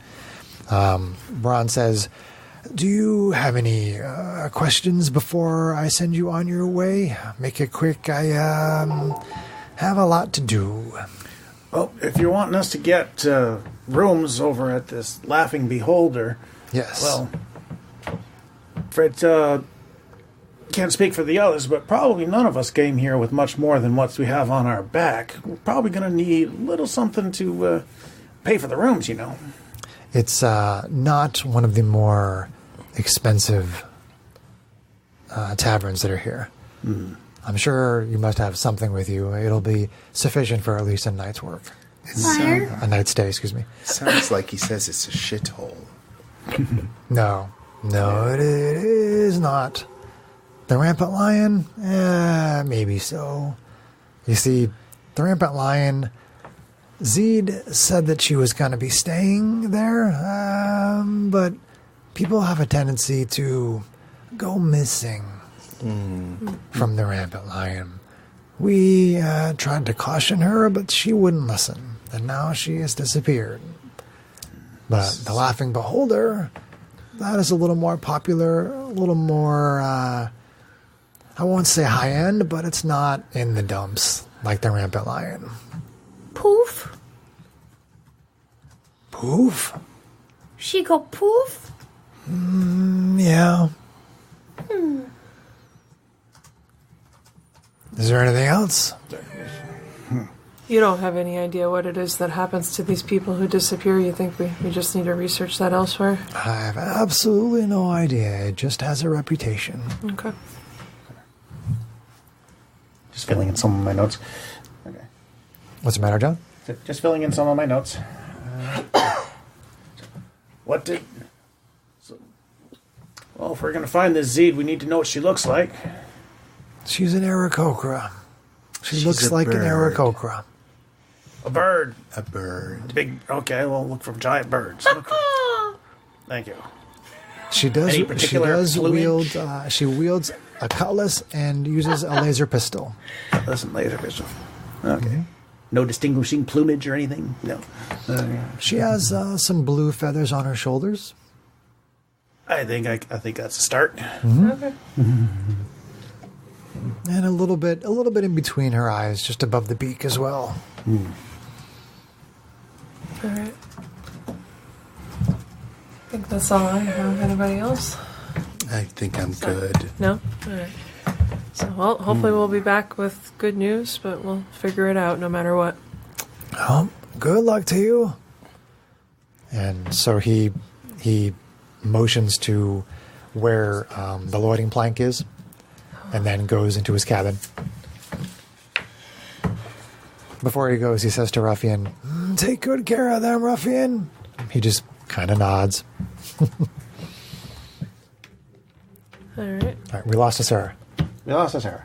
Braun says, do you have any questions before I send you on your way? Make it quick. I have a lot to do. Well, if you're wanting us to get rooms over at this Laughing Beholder, Yes. well, Fred can't speak for the others, but probably none of us came here with much more than what we have on our back. We're probably going to need a little something to pay for the rooms, It's not one of the more expensive taverns that are here. I'm sure you must have something with you. It'll be sufficient for at least a night's work. A night's stay, excuse me. Sounds like he says it's a shithole. No, it is not. The Rampant Lion? Maybe so. You see, the Rampant Lion, Zeed said that she was going to be staying there, but people have a tendency to go missing from the Rampant Lion. We tried to caution her, but she wouldn't listen, and now she has disappeared. But the Laughing Beholder, that is a little more popular, a little more, I won't say high-end, but it's not in the dumps like the Rampant Lion. Poof. Poof? She go poof. Yeah. Is there anything else? You don't have any idea what it is that happens to these people who disappear? You think we just need to research that elsewhere? I have absolutely no idea. It just has a reputation. Okay. Just filling in some of my notes. Okay. What's the matter, John? Just filling in some of my notes. What did... Well, if we're going to find this Zed, we need to know what she looks like. She's an Aarakocra. She's looks a like bird. an Aarakocra. A bird. A bird. Big... Okay, well, look for giant birds. Thank you. She does. Any She particular does plumage? wield. She wields a cutlass and uses a laser pistol. Listen, laser pistol. Okay. No distinguishing plumage or anything? No. She has some blue feathers on her shoulders. I think that's a start. Okay. And a little bit in between her eyes, just above the beak as well. All right. I think that's all I have. Anybody else? I think I'm good. No? All right. So, well, hopefully we'll be back with good news, but we'll figure it out no matter what. Good luck to you. And so he motions to where the loading plank is, and then goes into his cabin. Before he goes, he says to Ruffian, "Take good care of them, Ruffian." He just kind of nods. All right. All right, we lost us, Sarah. We lost us, Sarah.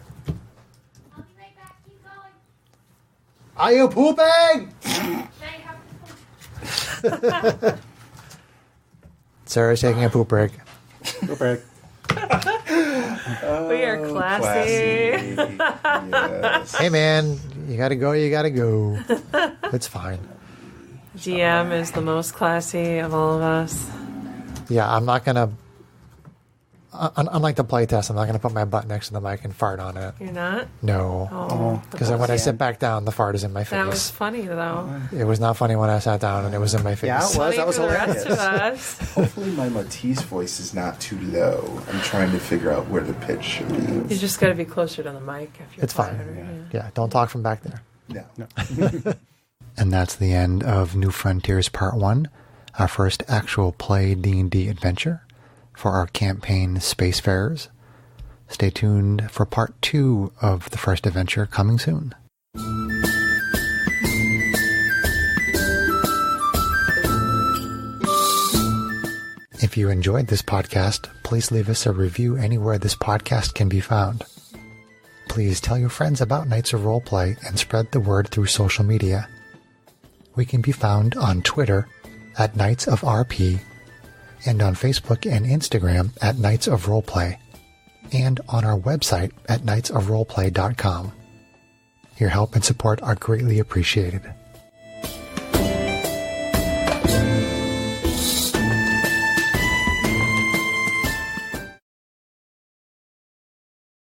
Are you pooping? Sarah's taking a poop break. Go break. We are classy. Yes. Hey, man, you gotta go. You gotta go. It's fine. GM is the most classy of all of us. Yeah, I'm not gonna. Unlike the playtest, I'm not gonna put my butt next to the mic and fart on it. You're not? No, Oh, because when I sit back down, the fart is in my face. that was funny though. It was not funny when I sat down and it was in my face. Yeah, it was. Funny That was for the rest hilarious. of us. Hopefully my Matisse voice is not too low. I'm trying to figure out where the pitch should You be. just got to be closer to the mic. If you're It's fine. quieter, Yeah, don't talk from back there. No. And that's the end of New Frontiers Part 1, our first actual play D&D adventure for our campaign Spacefarers. Stay tuned for Part 2 of the first adventure coming soon. If you enjoyed this podcast, please leave us a review anywhere this podcast can be found. Please tell your friends about Nights of Roleplay and spread the word through social media. We can be found on Twitter at Knights of RP and on Facebook and Instagram at Knights of Roleplay and on our website at knightsofroleplay.com. Your help and support are greatly appreciated.